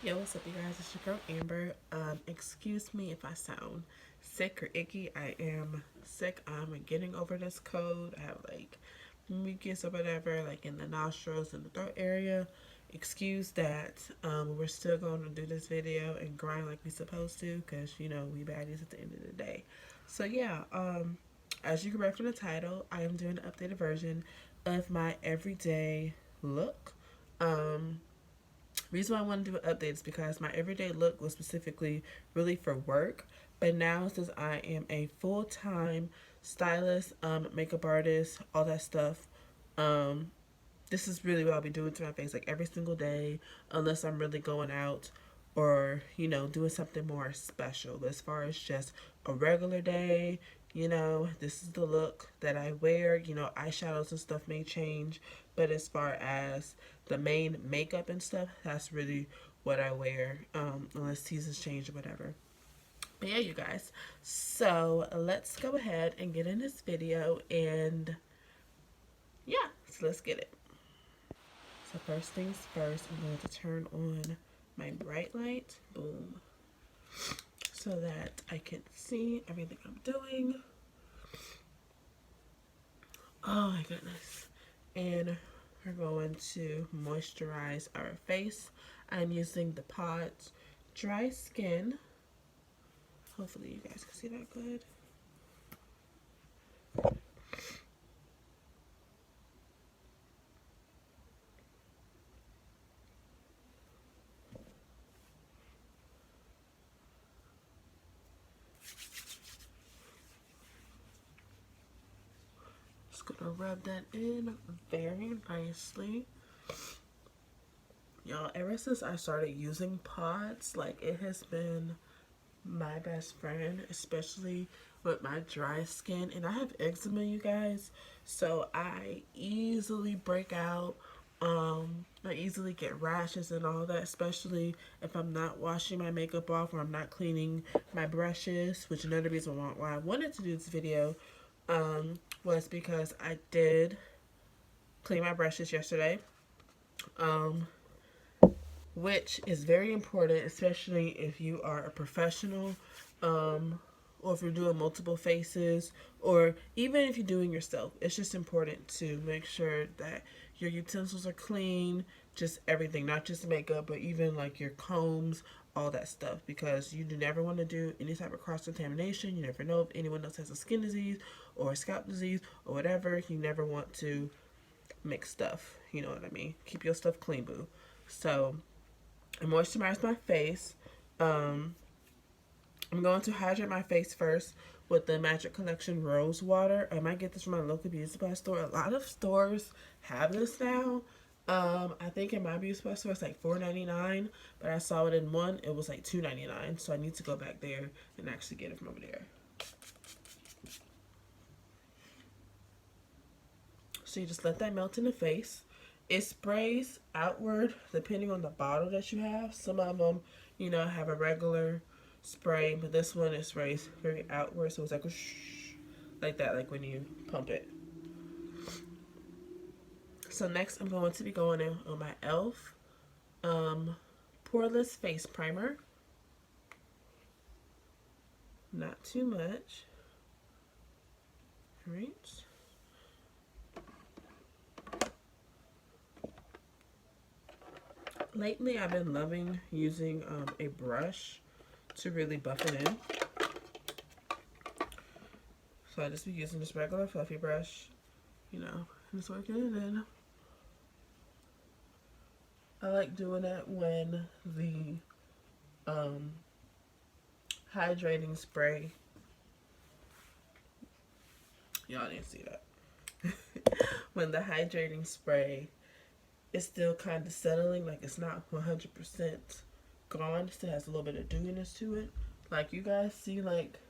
Yo, what's up, you guys? It's your girl Amber. Excuse me if I sound sick or icky. I am sick. I'm getting over this cold. I have like mucus or whatever, like in the nostrils and the throat area. Excuse that. We're still going to do this video and grind like we supposed to, cause we baddies at the end of the day. So yeah. As you can read from the title, I am doing an updated version of my everyday look. Um, Reason why I want to do an update is because my everyday look was specifically really for work, but now since I am a full-time stylist, makeup artist, all that stuff, um, this is really what I'll be doing to my face like every single day, unless I'm really going out or doing something more special. But as far as just a regular day, this is the look that I wear. Eyeshadows and stuff may change, but as far as the main makeup and stuff, that's really what I wear, unless seasons change or whatever. But yeah, you guys, so let's go ahead and get in this video, and yeah, so let's get it. So first things first, I'm going to turn on my bright light, boom, so that I can see everything I'm doing. Oh my goodness. And we're going to moisturize our face. I'm using the Pods Dry Skin. Hopefully you guys can see that good. Just gonna rub that in very nicely. Y'all, ever since I started using Pods, like it has been my best friend, especially with my dry skin. And I have eczema, you guys, so I easily break out. I easily get rashes and all that, especially if I'm not washing my makeup off or I'm not cleaning my brushes, which another reason why I wanted to do this video was because I did clean my brushes yesterday. Um, which is very important, especially if you are a professional, or if you're doing multiple faces, or even if you're doing yourself. It's just important to make sure that your utensils are clean, just everything, not just makeup, but even like your combs, all that stuff, because you do never want to do any type of cross contamination. You never know if anyone else has a skin disease or a scalp disease or whatever. You never want to mix stuff. You know what I mean? Keep your stuff clean, boo. So I moisturize my face. Um, I'm going to hydrate my face first with the Magic Collection Rose Water. I might get this from my local beauty supply store. A lot of stores have this now. I think in my beauty supply store it's like $4.99, but I saw it in one. It was like $2.99, so I need to go back there and actually get it from over there. So you just let that melt in the face. It sprays outward depending on the bottle that you have. Some of them, have a regular spray, but this one it sprays very outward, so it's like a shh, like that, like when you pump it. So next, I'm going to be going in on my e.l.f. Poreless Face Primer. Not too much. All right. Lately, I've been loving using a brush to really buff it in. So I just be using this regular fluffy brush, and just working it in. I like doing it when the hydrating spray, y'all didn't see that, when the hydrating spray is still kind of settling, like it's not 100% gone, it still has a little bit of dewiness to it. Like you guys see like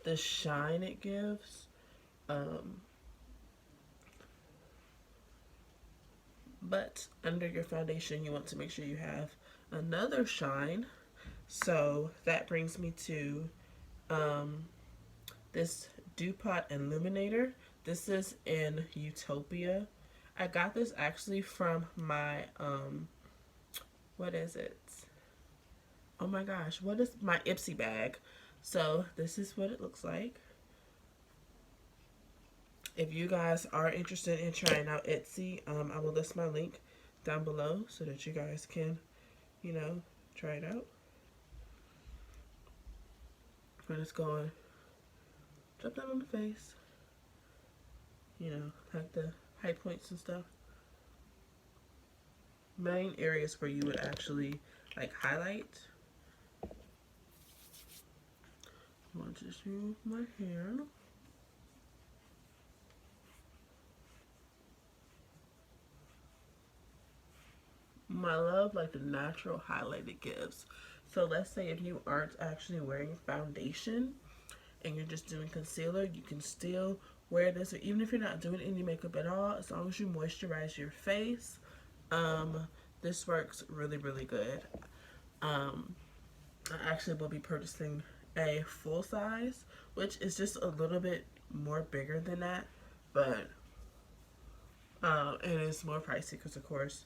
the shine it gives. But under your foundation, you want to make sure you have another shine. So that brings me to this DuPont Illuminator. This is in Utopia. I got this actually from my, what is it? Oh my gosh, what is my Ipsy bag? So this is what it looks like. If you guys are interested in trying out Etsy, I will list my link down below so that you guys can, you know, try it out. I'm just going drop that on the face, you know, like the high points and stuff. Main areas where you would actually like highlight. I want to smooth my hair. I love like the natural highlight it gives. So let's say if you aren't actually wearing foundation and you're just doing concealer, you can still wear this, or even if you're not doing any makeup at all, as long as you moisturize your face, this works really, really good. I actually will be purchasing a full size, which is just a little bit more bigger than that, but it is more pricey because, of course,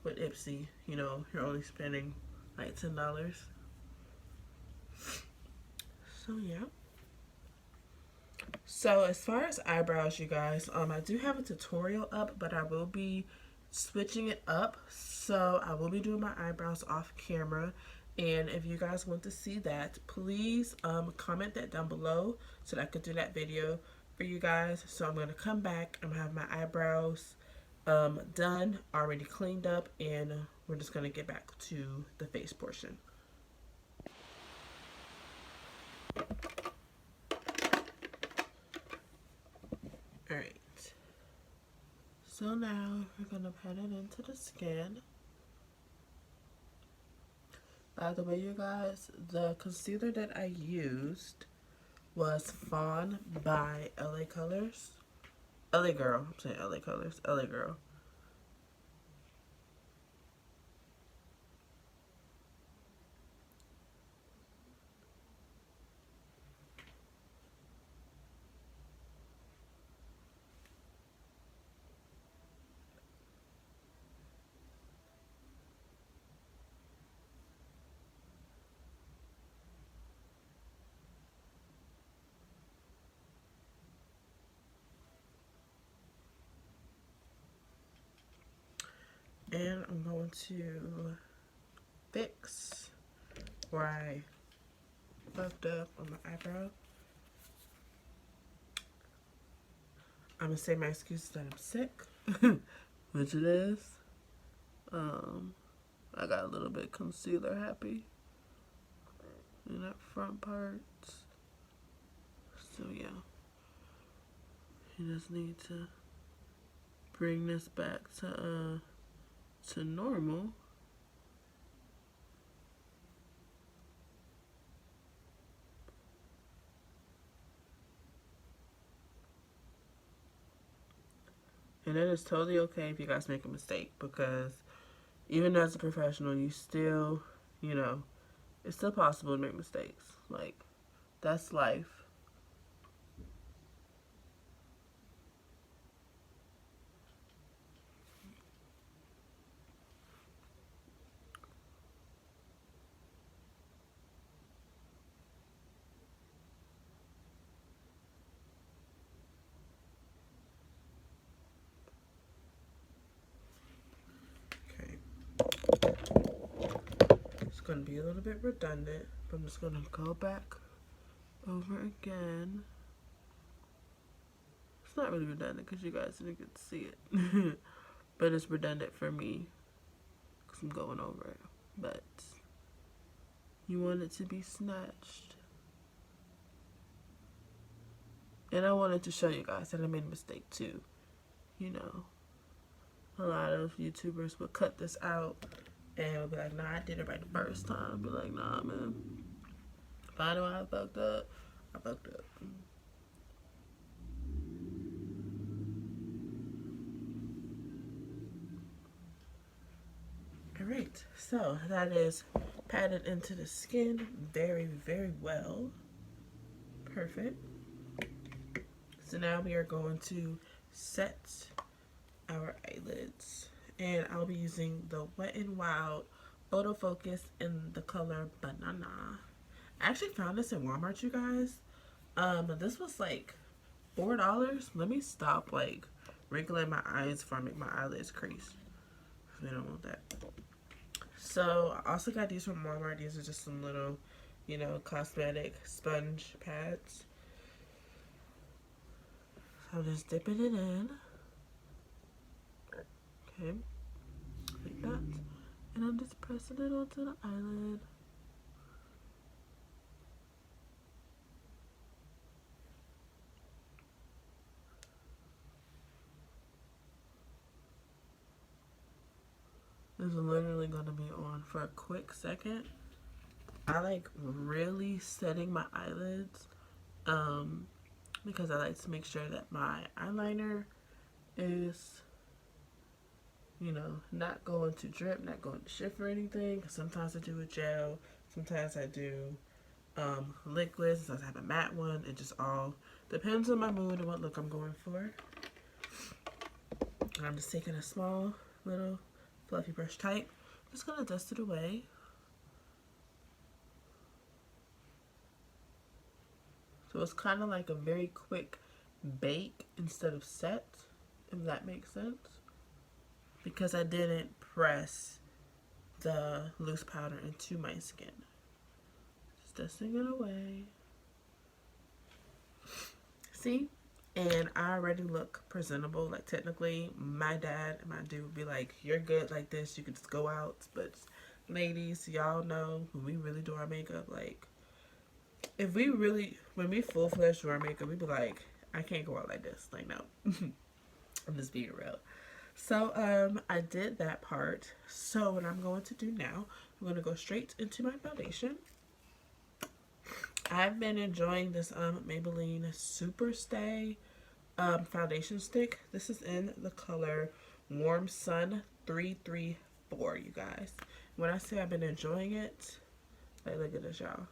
with Ipsy, you know, you're only spending like $10. So yeah. So as far as eyebrows, you guys, I do have a tutorial up, but I will be switching it up. So I will be doing my eyebrows off camera. And if you guys want to see that, please comment that down below so that I could do that video for you guys. So I'm going to come back. I'm going to have my eyebrows done, already cleaned up, and we're just going to get back to the face portion. Alright. So now we're going to pat it into the skin. By the way, you guys, the concealer that I used was Fawn by LA Colors. LA Girl. I'm saying LA Colors. LA Girl. And I'm going to fix where I fucked up on my eyebrow. I'm going to say my excuses that I'm sick, which it is. I got a little bit concealer happy in that front part. So yeah, you just need to bring this back to normal. And it is totally okay if you guys make a mistake, because even as a professional, you still, you know, it's still possible to make mistakes. Like, that's life. Okay. It's going to be a little bit redundant, but I'm just going to go back over again. It's not really redundant because you guys didn't get to see it. But it's redundant for me because I'm going over it. But you want it to be snatched. And I wanted to show you guys that I made a mistake too. You know, a lot of YouTubers would cut this out and would be like, nah, I did it right the first time. I'd be like, nah, man. If I know I fucked up, I fucked up. Alright, so that is patted into the skin very, very well. Perfect. So now we are going to set our eyelids. And I'll be using the Wet n Wild Autofocus in the color Banana. I actually found this in Walmart, you guys. This was like $4. Let me stop like wrinkling my eyes before I make my eyelids crease. We don't want that. So I also got these from Walmart. These are just some little, cosmetic sponge pads. So I'm just dipping it in. Okay. Like that. And I'm just pressing it onto the eyelid. This is literally going to be on for a quick second. I like really setting my eyelids because I like to make sure that my eyeliner is, not going to drip, not going to shift or anything. Sometimes I do a gel, sometimes I do liquid, sometimes I have a matte one. It just all depends on my mood and what look I'm going for. I'm just taking a small little fluffy brush type. Just gonna dust it away. So it's kind of like a very quick bake instead of set, if that makes sense. Because I didn't press the loose powder into my skin. Just dusting it away. See? And I already look presentable. Like technically, my dad and my dude would be like, you're good like this. You could just go out. But ladies, y'all know when we really do our makeup, like, if we really, when we full-fledged do our makeup, we be like, I can't go out like this. Like, no. I'm just being real. So, I did that part. So, what I'm going to do now, I'm going to go straight into my foundation. I've been enjoying this Maybelline Super Stay foundation stick. This is in the color Warm Sun 334, you guys. When I say I've been enjoying it, like, look at this, y'all.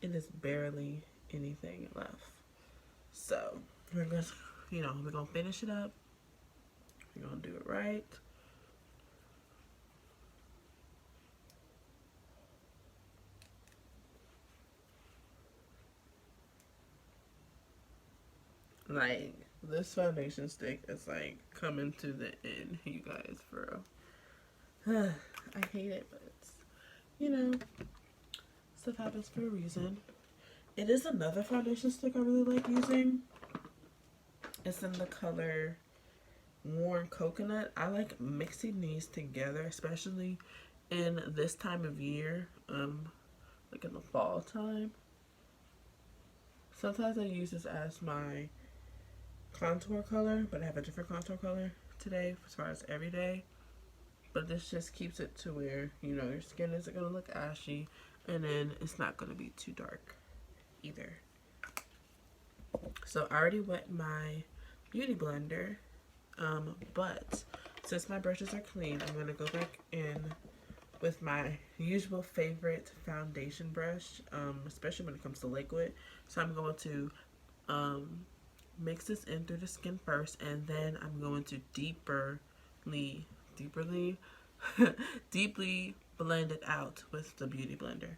It is barely anything left. So, we're going to, we're going to finish it up. We're going to do it right. Like, this foundation stick is like coming to the end, you guys, for real. I hate it, but stuff happens for a reason. It is another foundation stick I really like using. It's in the color Warm Coconut. I like mixing these together, especially in this time of year, like in the fall time. Sometimes I use this as my contour color, but I have a different contour color today as far as everyday. But this just keeps it to where, your skin isn't going to look ashy, and then it's not going to be too dark either. So I already wet my beauty blender, but since my brushes are clean, I'm going to go back in with my usual favorite foundation brush, especially when it comes to liquid. So I'm going to mix this in through the skin first, and then I'm going to deeply blend it out with the beauty blender.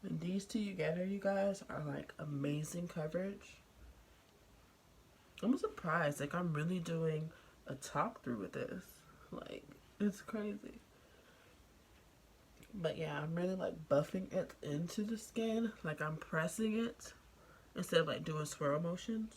And these two together, you guys, are like amazing coverage. I'm surprised. Like, I'm really doing a talk through with this. Like, it's crazy. But yeah, I'm really like buffing it into the skin. Like, I'm pressing it instead of like doing swirl motions.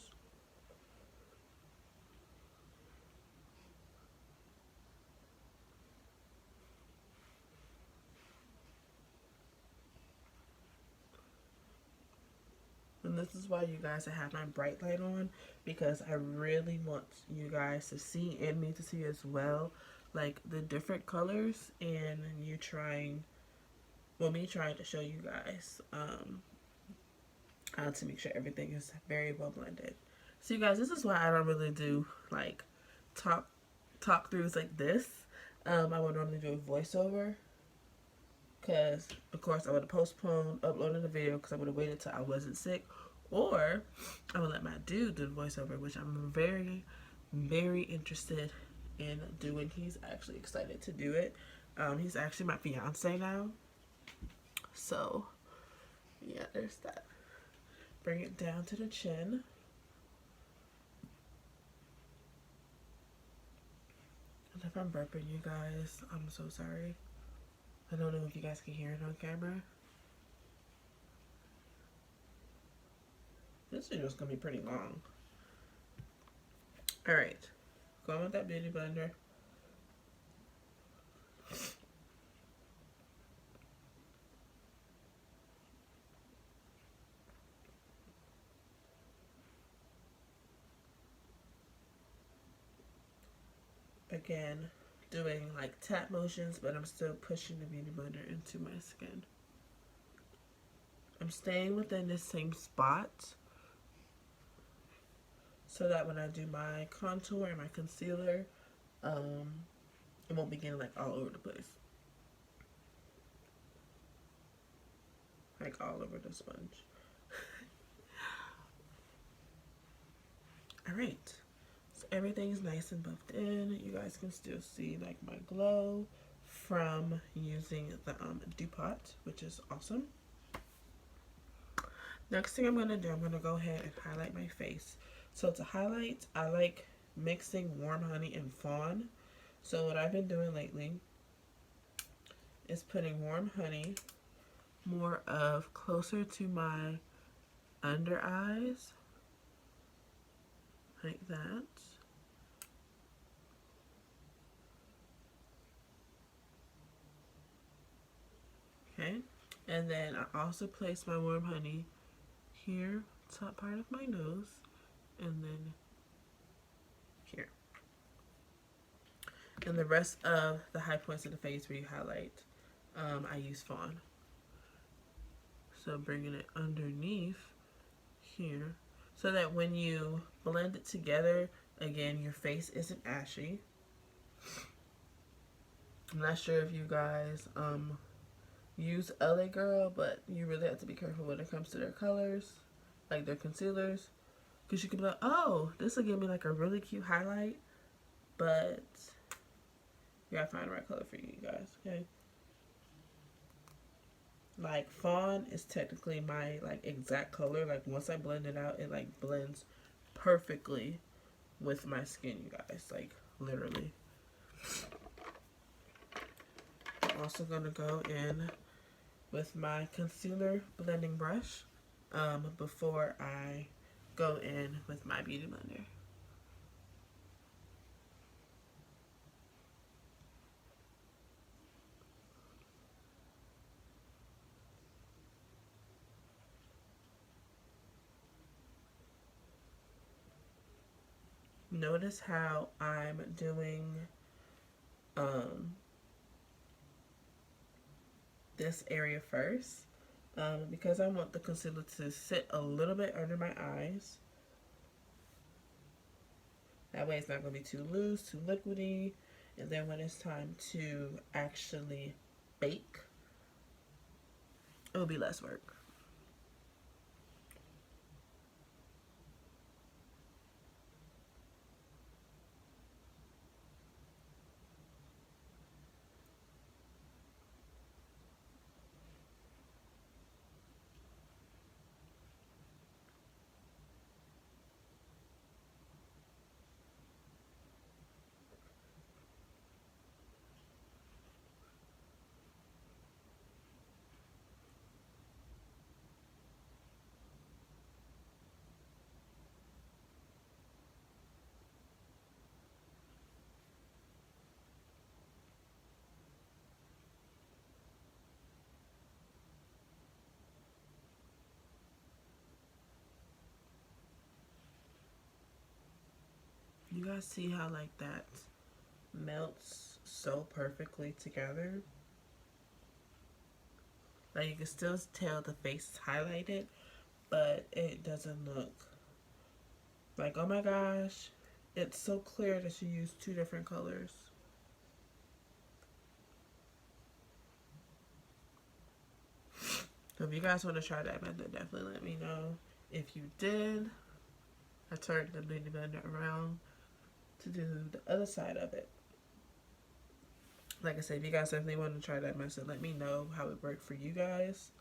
And this is why, you guys, I have my bright light on, because I really want you guys to see, and me to see as well, like the different colors, and me trying to show you guys how to make sure everything is very well blended. So you guys, this is why I don't really do like talk talk throughs like this, I would normally do a voiceover. Because, of course, I would have postponed uploading the video because I would have waited till I wasn't sick. Or I would let my dude do the voiceover, which I'm very, very interested in doing. He's actually excited to do it. He's actually my fiance now. So, yeah, there's that. Bring it down to the chin. And if I'm burping, you guys, I'm so sorry. I don't know if you guys can hear it on camera. This video is going to be pretty long. Alright. Going with that beauty blender. Again, doing like tap motions, but I'm still pushing the beauty blender into my skin. I'm staying within the same spot so that when I do my contour and my concealer, it won't be getting like all over the place. Like all over the sponge. Alright. So everything's nice and buffed in. You guys can still see like my glow from using the DuPont, which is awesome. Next thing I'm going to do, I'm going to go ahead and highlight my face. So to highlight, I like mixing Warm Honey and Fawn. So what I've been doing lately is putting Warm Honey more of closer to my under eyes, like that. Okay, and then I also place my Warm Honey here, top part of my nose, and then here. And the rest of the high points of the face where you highlight, I use Fawn. So bringing it underneath here, so that when you blend it together, again, your face isn't ashy. I'm not sure if you guys use LA Girl, but you really have to be careful when it comes to their colors, like their concealers, because you can be like, oh, this will give me like a really cute highlight, but you gotta find the right color for you guys, okay? Like Fawn is technically my like exact color. Like once I blend it out, it like blends perfectly with my skin, you guys, like literally. I'm also gonna go in with my concealer blending brush before I go in with my beauty blender. Notice how I'm doing this area first because I want the concealer to sit a little bit under my eyes. That way it's not going to be too loose, too liquidy, and then when it's time to actually bake, it will be less work. You guys see how like that melts so perfectly together? Like you can still tell the face is highlighted, but it doesn't look like, oh my gosh, it's so clear that you use two different colors. So if you guys want to try that method, definitely let me know. If you did, I turned the beauty blender around to do the other side of it. Like I said, if you guys definitely want to try that method, let me know how it worked for you guys.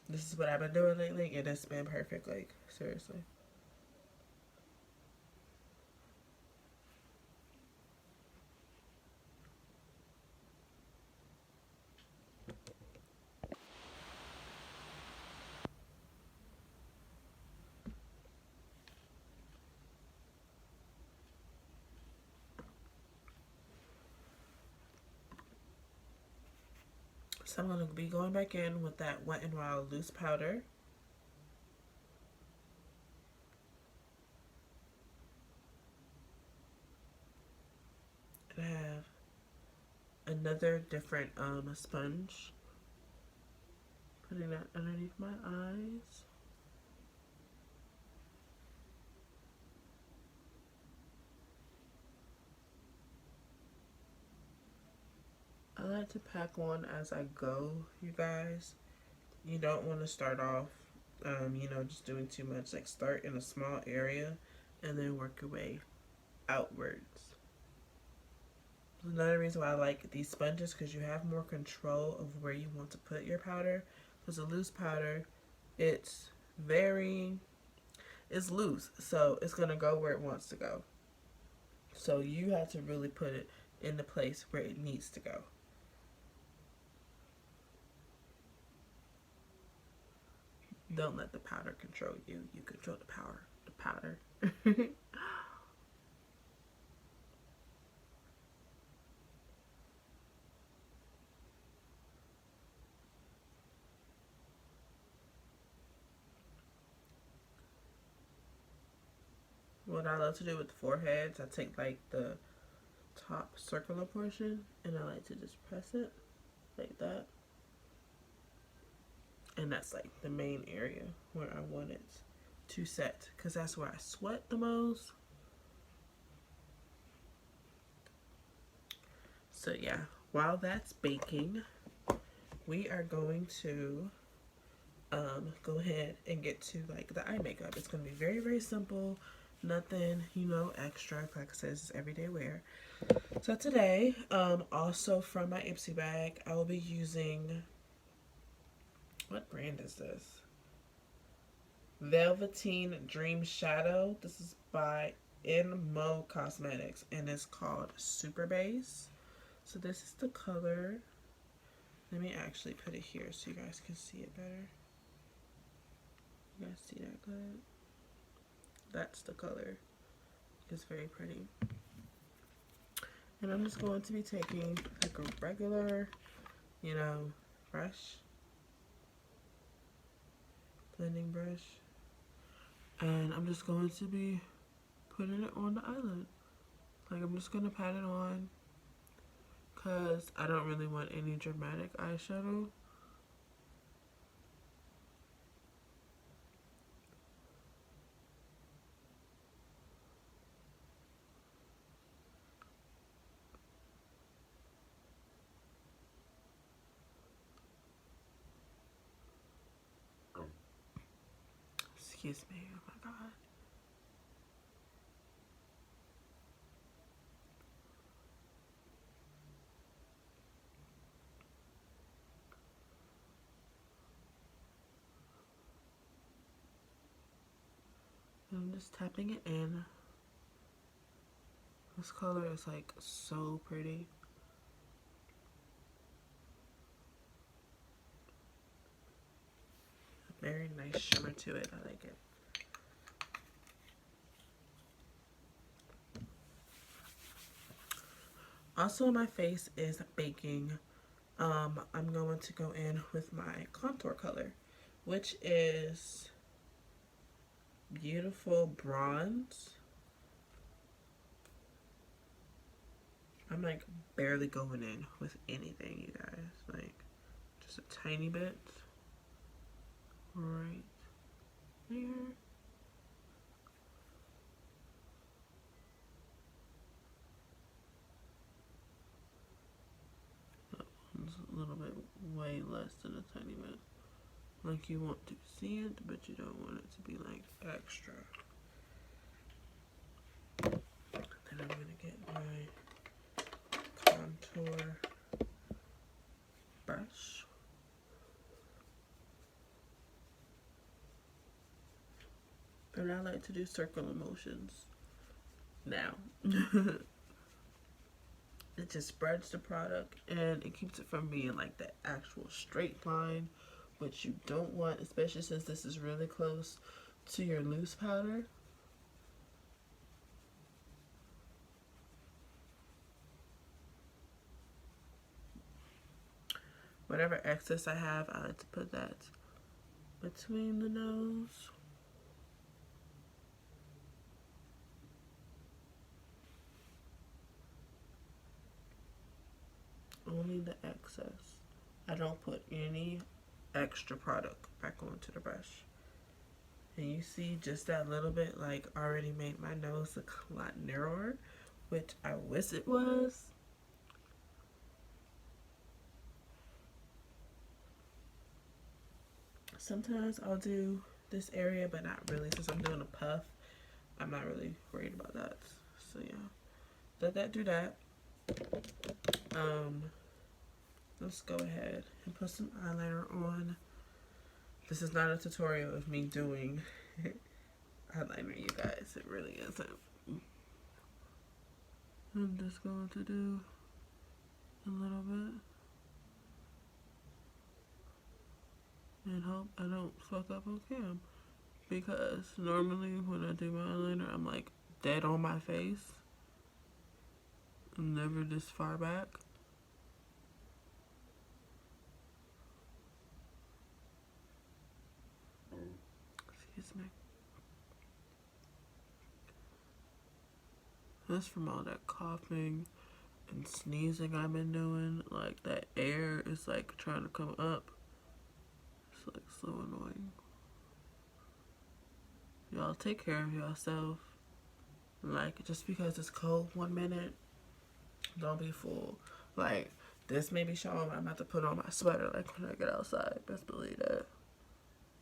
This is what I've been doing lately, and it's been perfect, like, seriously. So I'm going to be going back in with that Wet n Wild loose powder. And I have another different sponge. Putting that underneath my eyes. I like to pack one as I go, you guys. You don't want to start off, just doing too much. Like, start in a small area and then work your way outwards. Another reason why I like these sponges, because you have more control of where you want to put your powder. Because a loose powder, it's loose, so it's going to go where it wants to go. So you have to really put it in the place where it needs to go. Don't let the powder control you. You control the powder. What I love to do with the foreheads, I take like the top circular portion and I like to just press it like that. And that's like the main area where I want it to set, because that's where I sweat the most. So yeah, while that's baking, we are going to go ahead and get to like the eye makeup. It's going to be very, very simple. Nothing, extra. Like I said, this is everyday wear. So today, also from my Ipsy bag, I will be using, what brand is this? Velveteen Dream Shadow. This is by Inmo Cosmetics, and it's called Super Base. So this is the color. Let me actually put it here so you guys can see it better. You guys see that good? That's the color. It's very pretty. And I'm just going to be taking like a regular, brush, blending brush, and I'm just going to be putting it on the eyelid. Like, I'm just going to pat it on because I don't really want any dramatic eyeshadow. Excuse me, oh my god. I'm just tapping it in. This color is like so pretty. A very nice shimmer to it. I like it. Also, my face is baking. I'm going to go in with my contour color, which is Beautiful Bronze. I'm like barely going in with anything, you guys. Like, just a tiny bit right here. a little bit, way less than a tiny bit. Like you want to see it, but you don't want it to be like extra. Then I'm gonna get my contour brush. And I like to do circular motions now. It just spreads the product and it keeps it from being like the actual straight line, which you don't want, especially since this is really close to your loose powder. Whatever excess I have, I like to put that between the nose. Only the excess. I don't put any extra product back onto the brush. And you see just that little bit like already made my nose look a lot narrower, which I wish it was. Sometimes I'll do this area, but not really. Since I'm doing a puff, I'm not really worried about that. So yeah, let that do that. Let's go ahead and put some eyeliner on. This is not a tutorial of me doing eyeliner, you guys. It really isn't. I'm just going to do a little bit. And hope I don't fuck up on cam. Because normally when I do my eyeliner, I'm like dead on my face. I'm never this far back. Excuse me. That's from all that coughing and sneezing I've been doing. Like that air is like trying to come up. It's like so annoying. Y'all take care of yourself. Like just because it's cold 1 minute, don't be fooled. Like this may be showing I'm about to put on my sweater like when I get outside. Best believe that.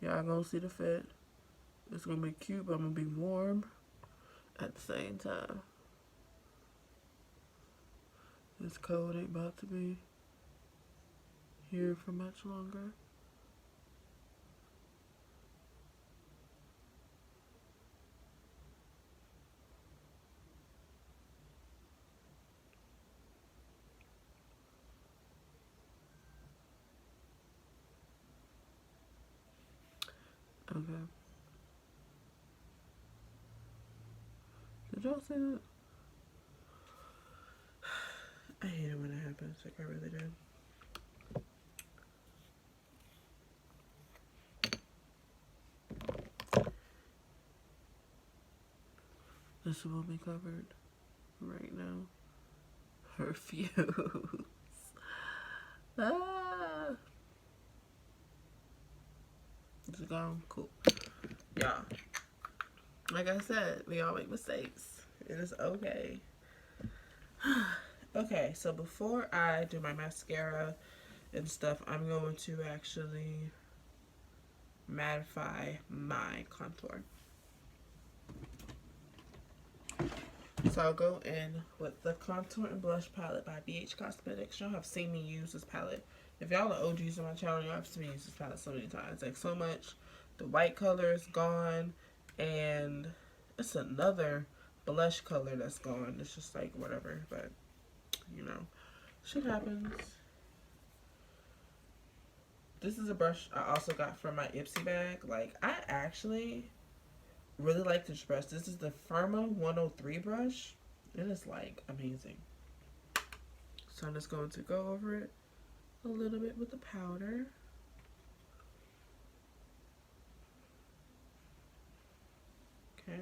Y'all gonna see the fit. It's gonna be cute, but I'm gonna be warm at the same time. This cold ain't about to be here for much longer. Okay. Did y'all see that? I hate it when it happens. Like I really do. This will be covered right now. Refuse. Ah. It's gone. Cool. Y'all. Like I said, we all make mistakes. It is okay. Okay, so before I do my mascara and stuff, I'm going to actually mattify my contour. So I'll go in with the Contour and Blush Palette by BH Cosmetics. Y'all have seen me use this palette. If y'all are OGs on my channel, y'all have seen me use this palette so many times. Like so much. The white color is gone. And it's another blush color that's gone. It's just like whatever. But, you know, shit happens. This is a brush I also got from my Ipsy bag. Like, I actually really like this brush. This is the Firma 103 brush. It is like amazing. So I'm just going to go over it a little bit with the powder. Okay.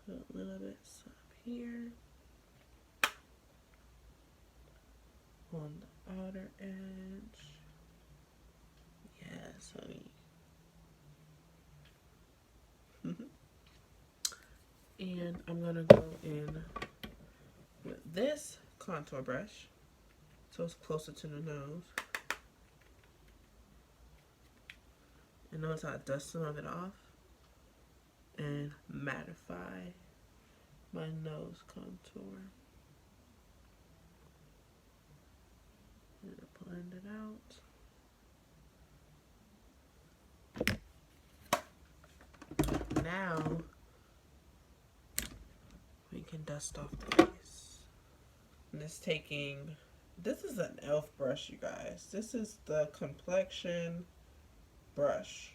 Put a little bit up here on the outer edge. Yes, honey. And I'm gonna go in with this contour brush so it's closer to the nose. And notice how I dust some of it off and mattify my nose contour. And blend it out. Now we can dust off the face. And this is an e.l.f. brush, you guys. This is the complexion brush.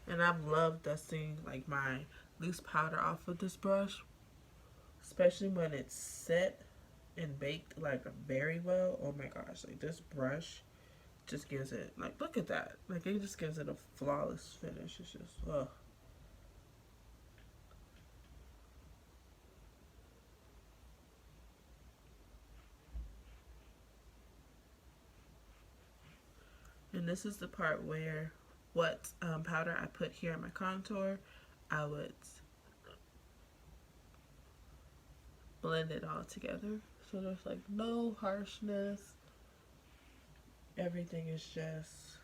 And I've loved dusting like my loose powder off of this brush, especially when it's set and baked like very well. Oh my gosh, like this brush just gives it, like, look at that, like it just gives it a flawless finish. It's just, ugh. And this is the part where what powder I put here in my contour, I would blend it all together. So there's like no harshness. Everything is just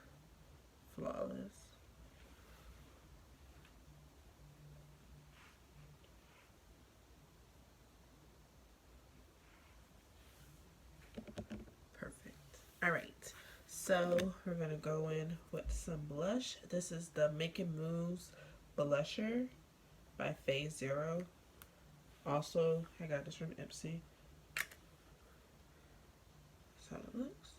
flawless. Perfect. All right. So we're going to go in with some blush. This is the Making Moves Blusher by Phase Zero. Also, I got this from Ipsy. That's how it looks.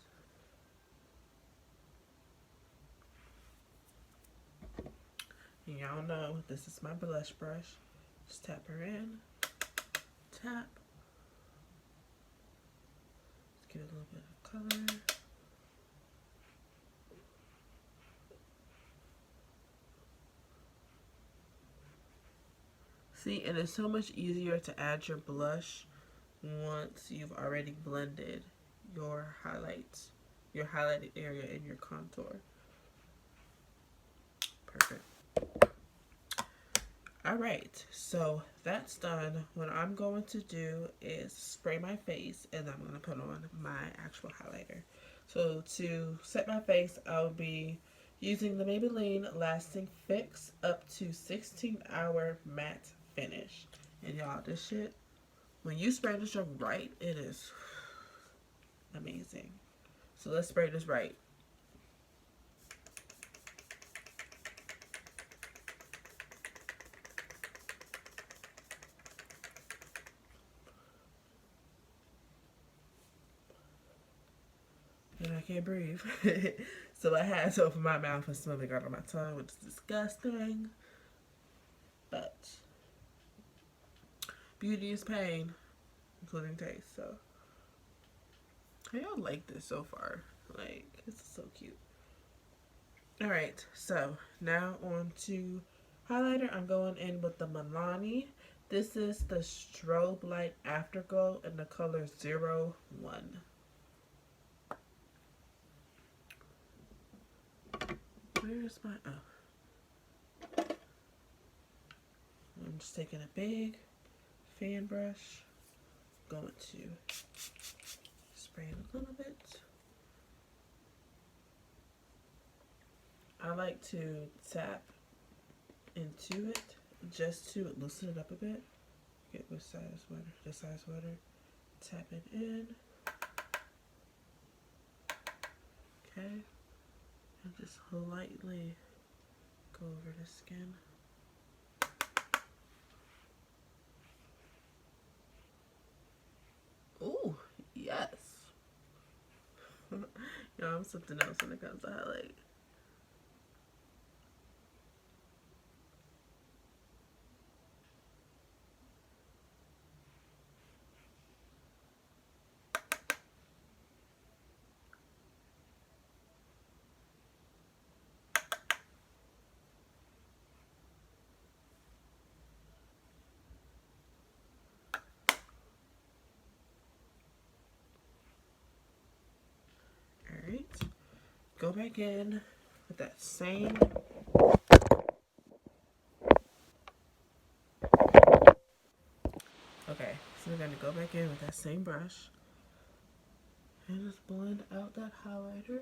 And y'all know this is my blush brush. Just tap her in. Tap. Let's get a little bit of color. See, and it's so much easier to add your blush once you've already blended your highlights, your highlighted area in your contour. Perfect. Alright, so that's done. What I'm going to do is spray my face and I'm going to put on my actual highlighter. So to set my face, I'll be using the Maybelline Lasting Fix up to 16-hour matte finish. And y'all, this shit, when you spray this stuff right, it is amazing. So let's spray this right. And I can't breathe. So I had to open my mouth and something got on my tongue, which is disgusting. But beauty is pain, including taste. So how y'all like this so far? Like, this is so cute. Alright, so now on to highlighter. I'm going in with the Milani. This is the Strobe Light Afterglow in the color 01. Where's my, oh. I'm just taking a big fan brush, going to spray it a little bit. I like to tap into it just to loosen it up a bit. Get which side is wetter, this side's wetter. Tap it in. Okay. And just lightly go over the skin. Ooh, yes. Yo, I'm something else when it comes to highlight. Alright. Go back in with that same okay, so we're gonna go back in with that same brush And just blend out that highlighter.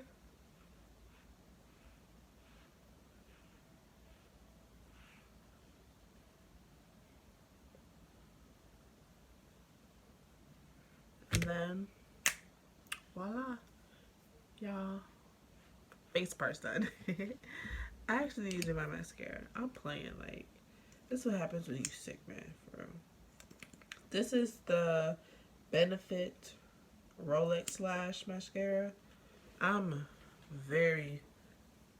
And then, voila, y'all, face part's done. I actually need to do my mascara. I'm playing, like, this is what happens when you sick, man, for real. This is the Benefit Rolex Lash Mascara. I'm very,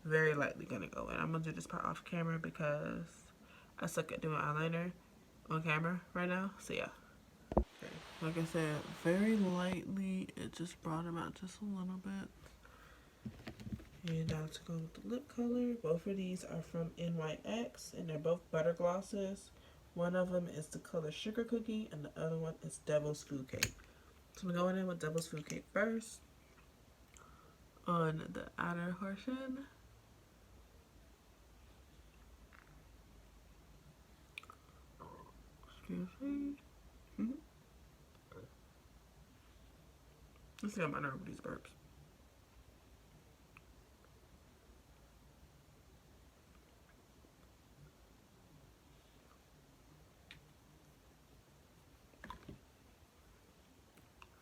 very lightly gonna go in. I'm gonna do this part off camera because I suck at doing eyeliner on camera right now. So yeah. Okay. Like I said, very lightly. It just brought them out just a little bit. And now to go with the lip color. Both of these are from NYX and they're both butter glosses. One of them is the color Sugar Cookie and the other one is Devil's Food Cake. So I'm going in with Devil's Food Cake first on the outer portion. Excuse me. Let's see how my nerve with these burps.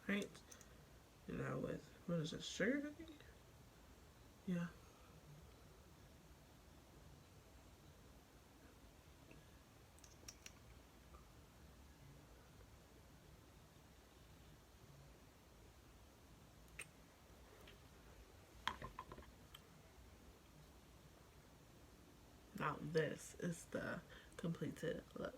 Right. And now with, what is this, Sugar Cookie? Yeah. Now this is the completed look.